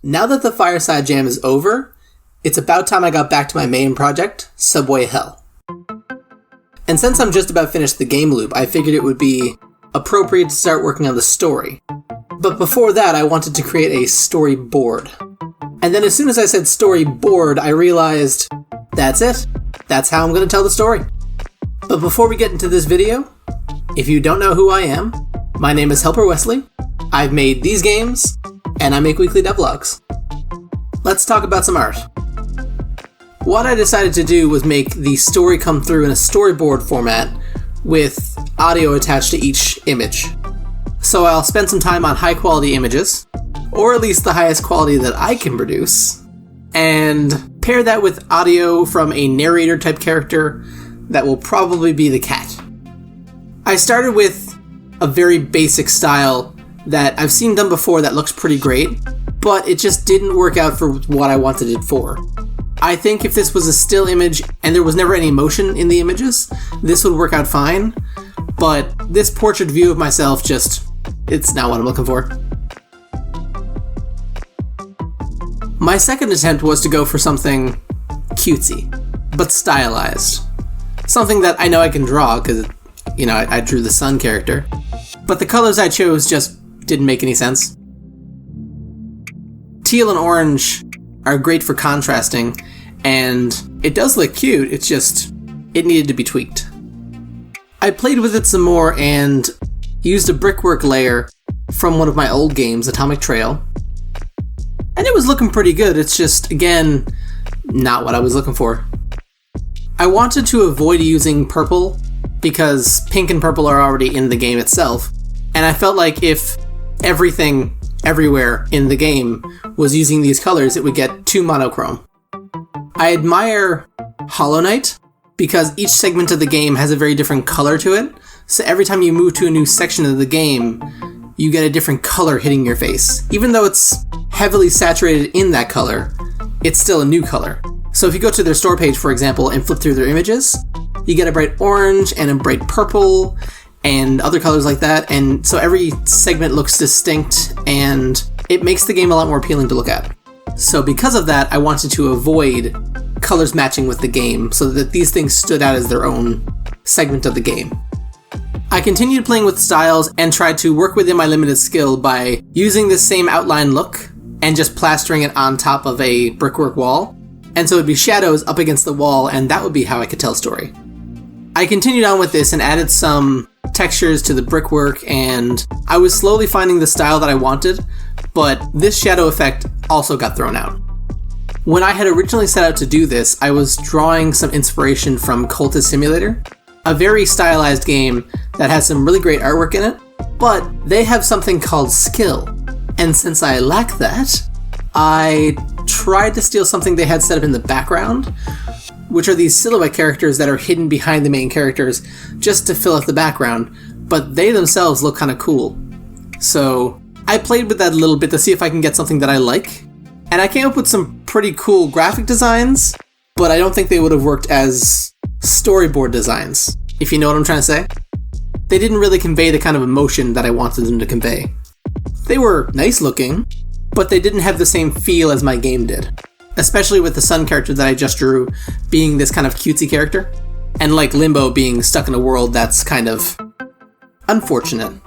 Now that the Fireside Jam is over, it's about time I got back to my main project, Subway Hell. And since I'm just about finished the game loop, I figured it would be appropriate to start working on the story. But before that, I wanted to create a storyboard. And then as soon as I said storyboard, I realized, that's it. That's how I'm going to tell the story. But before we get into this video, if you don't know who I am, my name is Helper Wesley. I've made these games, and I make weekly devlogs. Let's talk about some art. What I decided to do was make the story come through in a storyboard format with audio attached to each image. So I'll spend some time on high quality images, or at least the highest quality that I can produce, and pair that with audio from a narrator type character that will probably be the cat. I started with a very basic style that I've seen done before that looks pretty great, but it just didn't work out for what I wanted it for. I think if this was a still image and there was never any motion in the images, this would work out fine, but this portrait view of myself it's not what I'm looking for. My second attempt was to go for something cutesy, but stylized. Something that I know I can draw, because, I drew the sun character. But the colors I chose just didn't make any sense. Teal and orange are great for contrasting, and it does look cute, it needed to be tweaked. I played with it some more and used a brickwork layer from one of my old games, Atomic Trail. And it was looking pretty good, it's just, again, not what I was looking for. I wanted to avoid using purple, because pink and purple are already in the game itself, and I felt like if everything, everywhere in the game was using these colors, it would get too monochrome. I admire Hollow Knight, because each segment of the game has a very different color to it, so every time you move to a new section of the game, you get a different color hitting your face. Even though it's heavily saturated in that color, it's still a new color. So if you go to their store page, for example, and flip through their images, you get a bright orange and a bright purple and other colors like that, and so every segment looks distinct and it makes the game a lot more appealing to look at. So because of that, I wanted to avoid colors matching with the game so that these things stood out as their own segment of the game. I continued playing with styles and tried to work within my limited skill by using this same outline look and just plastering it on top of a brickwork wall. And so it'd be shadows up against the wall, and that would be how I could tell a story. I continued on with this and added some textures to the brickwork, and I was slowly finding the style that I wanted, but this shadow effect also got thrown out. When I had originally set out to do this, I was drawing some inspiration from Cultist Simulator, a very stylized game that has some really great artwork in it, but they have something called skill, and since I lack that, I tried to steal something they had set up in the background, which are these silhouette characters that are hidden behind the main characters just to fill out the background, but they themselves look kind of cool. So I played with that a little bit to see if I can get something that I like, and I came up with some pretty cool graphic designs, but I don't think they would have worked as storyboard designs, if you know what I'm trying to say. They didn't really convey the kind of emotion that I wanted them to convey. They were nice looking, but they didn't have the same feel as my game did. Especially with the sun character that I just drew being this kind of cutesy character, and like Limbo being stuck in a world that's kind of unfortunate.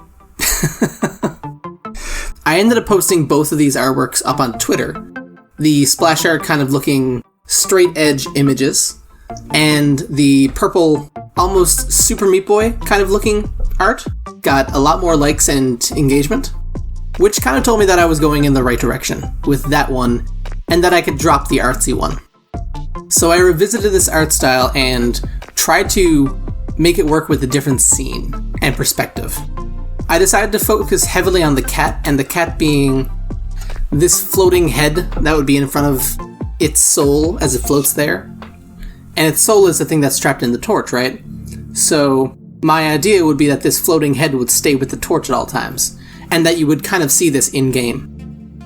I ended up posting both of these artworks up on Twitter. The splash art kind of looking straight edge images, and the purple, almost Super Meat Boy kind of looking art got a lot more likes and engagement, which kind of told me that I was going in the right direction with that one, and that I could drop the artsy one. So I revisited this art style and tried to make it work with a different scene and perspective. I decided to focus heavily on the cat, and the cat being this floating head that would be in front of its soul as it floats there. And its soul is the thing that's trapped in the torch, right? So my idea would be that this floating head would stay with the torch at all times, and that you would kind of see this in-game.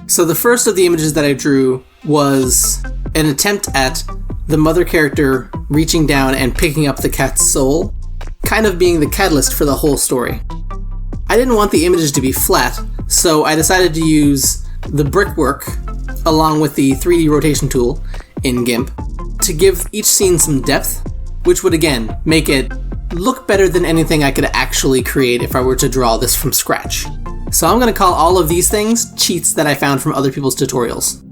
So the first of the images that I drew was an attempt at the mother character reaching down and picking up the cat's soul, kind of being the catalyst for the whole story. I didn't want the images to be flat, so I decided to use the brickwork along with the 3D rotation tool in Gimp, to give each scene some depth, which would again make it look better than anything I could actually create if I were to draw this from scratch. So I'm going to call all of these things cheats that I found from other people's tutorials.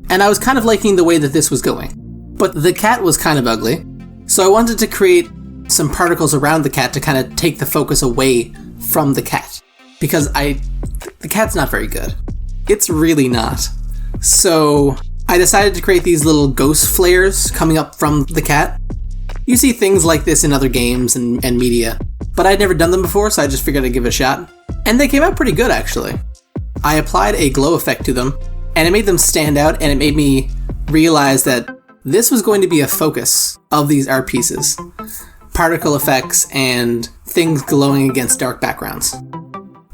And I was kind of liking the way that this was going. But the cat was kind of ugly, so I wanted to create some particles around the cat to kind of take the focus away from the cat. Because the cat's not very good. It's really not. So I decided to create these little ghost flares coming up from the cat. You see things like this in other games and media, but I'd never done them before, so I just figured I'd give it a shot. And they came out pretty good, actually. I applied a glow effect to them, and it made them stand out, and it made me realize that this was going to be a focus of these art pieces. Particle effects and things glowing against dark backgrounds.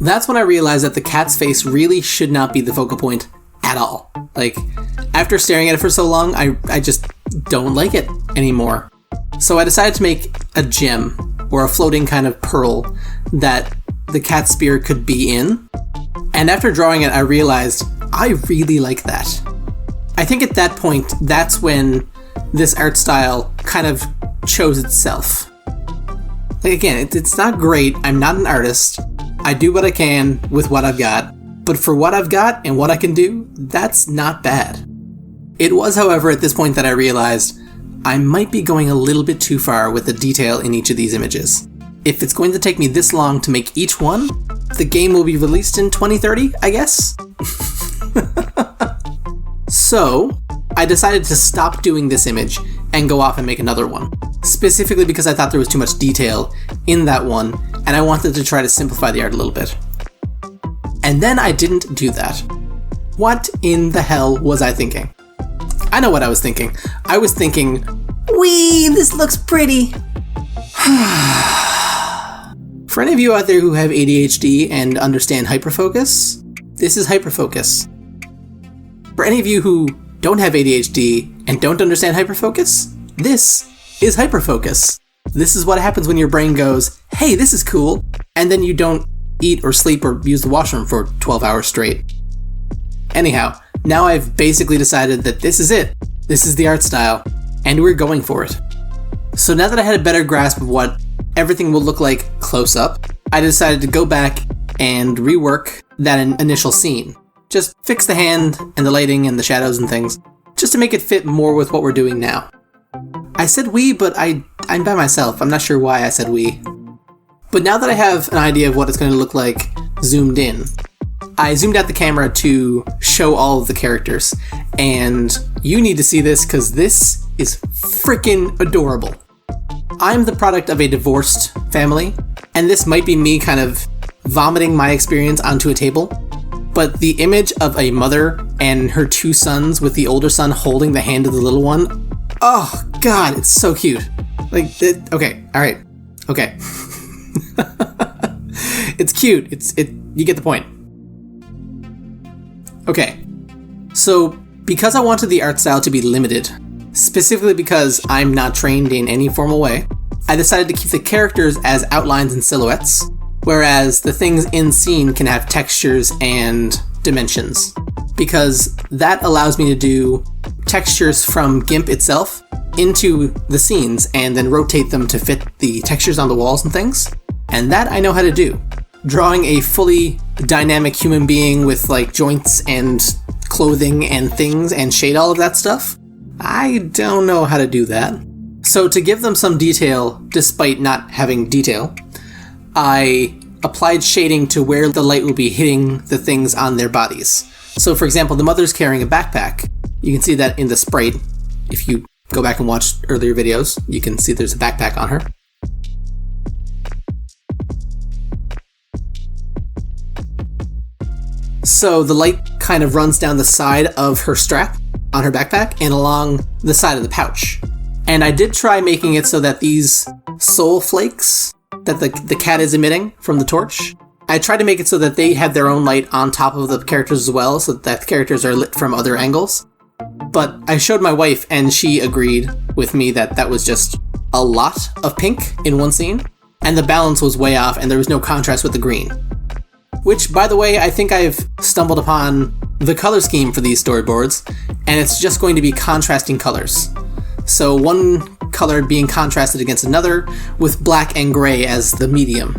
That's when I realized that the cat's face really should not be the focal point at all. Like, after staring at it for so long, I just don't like it anymore. So I decided to make a gem, or a floating kind of pearl, that the cat's spirit could be in. And after drawing it, I realized I really like that. I think at that point, that's when this art style kind of chose itself. Like, again, it's not great. I'm not an artist. I do what I can with what I've got. But for what I've got and what I can do, that's not bad. It was, however, at this point that I realized I might be going a little bit too far with the detail in each of these images. If it's going to take me this long to make each one, the game will be released in 2030, I guess? So, I decided to stop doing this image and go off and make another one. Specifically because I thought there was too much detail in that one, and I wanted to try to simplify the art a little bit. And then I didn't do that. What in the hell was I thinking? I know what I was thinking. I was thinking, wee, this looks pretty. For any of you out there who have ADHD and understand hyperfocus, this is hyperfocus. For any of you who don't have ADHD and don't understand hyperfocus, this is hyperfocus. This is what happens when your brain goes, hey, this is cool, and then you don't eat or sleep or use the washroom for 12 hours straight. Anyhow, now I've basically decided that this is it. This is the art style, and we're going for it. So now that I had a better grasp of what everything will look like close up, I decided to go back and rework that initial scene. Just fix the hand and the lighting and the shadows and things, just to make it fit more with what we're doing now. I said we, but I'm by myself. I'm not sure why I said we. But now that I have an idea of what it's going to look like zoomed in, I zoomed out the camera to show all of the characters. And you need to see this because this is freaking adorable. I'm the product of a divorced family, and this might be me kind of vomiting my experience onto a table. But the image of a mother and her two sons with the older son holding the hand of the little one, oh god, it's so cute. Like, okay, alright, okay. It's cute, you get the point. Okay, so because I wanted the art style to be limited, specifically because I'm not trained in any formal way, I decided to keep the characters as outlines and silhouettes, whereas the things in scene can have textures and dimensions, because that allows me to do textures from Gimp itself into the scenes and then rotate them to fit the textures on the walls and things. And that I know how to do. Drawing a fully dynamic human being with like joints and clothing and things and shade all of that stuff, I don't know how to do that. So to give them some detail, despite not having detail, I applied shading to where the light will be hitting the things on their bodies. So for example, the mother's carrying a backpack. You can see that in the sprite. If you go back and watch earlier videos, you can see there's a backpack on her. So the light kind of runs down the side of her strap on her backpack and along the side of the pouch. And I did try making it so that these soul flakes that the cat is emitting from the torch, I tried to make it so that they have their own light on top of the characters as well, so that the characters are lit from other angles. But I showed my wife and she agreed with me that that was just a lot of pink in one scene, and the balance was way off and there was no contrast with the green. which, by the way, I think I've stumbled upon the color scheme for these storyboards, and it's just going to be contrasting colors. So one color being contrasted against another, with black and gray as the medium.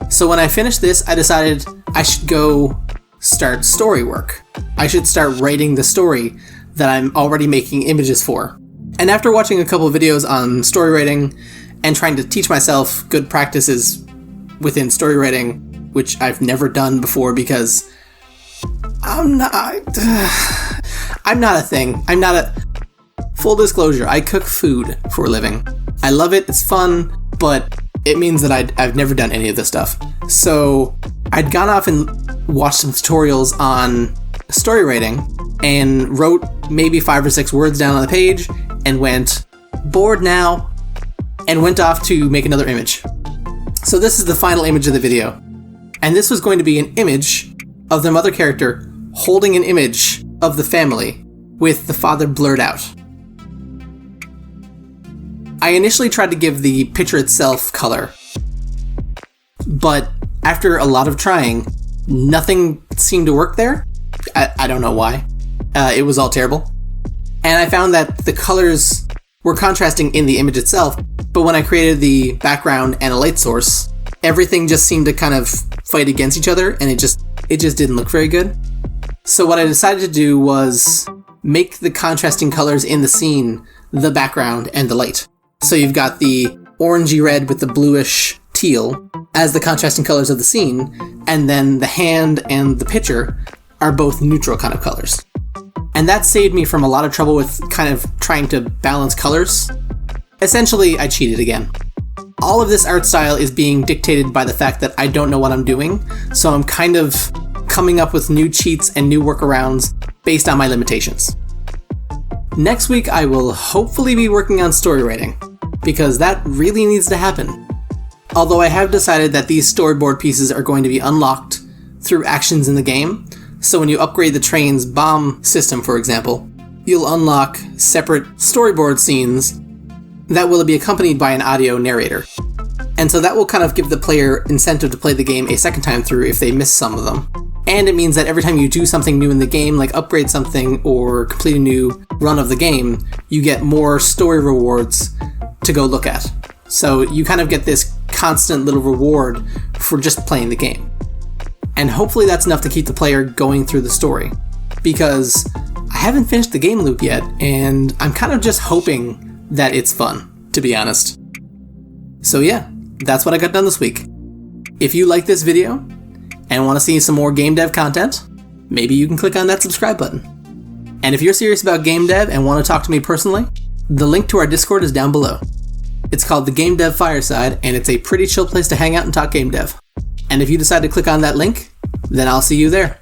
So when I finished this, I decided I should go start story work. I should start writing the story that I'm already making images for. And after watching a couple of videos on story writing and trying to teach myself good practices within story writing, which I've never done before because I'm not a thing. Full disclosure, I cook food for a living. I love it, it's fun, but it means that I've never done any of this stuff. So I'd gone off and watched some tutorials on story writing and wrote maybe 5 or 6 words down on the page and went, bored now, and went off to make another image. So this is the final image of the video. And this was going to be an image of the mother character holding an image of the family with the father blurred out. I initially tried to give the picture itself color, but after a lot of trying, nothing seemed to work there. I don't know why. It was all terrible. And I found that the colors were contrasting in the image itself, but when I created the background and a light source, everything just seemed to kind of fight against each other, and it just didn't look very good. So what I decided to do was make the contrasting colors in the scene the background and the light. So you've got the orangey red with the bluish teal as the contrasting colors of the scene, and then the hand and the picture are both neutral kind of colors. And that saved me from a lot of trouble with kind of trying to balance colors. Essentially, I cheated again. All of this art style is being dictated by the fact that I don't know what I'm doing, so I'm kind of coming up with new cheats and new workarounds based on my limitations. Next week, I will hopefully be working on story writing, because that really needs to happen. Although I have decided that these storyboard pieces are going to be unlocked through actions in the game, so when you upgrade the train's bomb system, for example, you'll unlock separate storyboard scenes that will be accompanied by an audio narrator. And so that will kind of give the player incentive to play the game a second time through if they miss some of them. And it means that every time you do something new in the game, like upgrade something or complete a new run of the game, you get more story rewards to go look at. So you kind of get this constant little reward for just playing the game. And hopefully that's enough to keep the player going through the story, because I haven't finished the game loop yet, and I'm kind of just hoping that it's fun, to be honest. So yeah, that's what I got done this week. If you like this video and want to see some more game dev content, maybe you can click on that subscribe button. And if you're serious about game dev and want to talk to me personally, the link to our Discord is down below. It's called the Game Dev Fireside, and it's a pretty chill place to hang out and talk game dev. And if you decide to click on that link, then I'll see you there.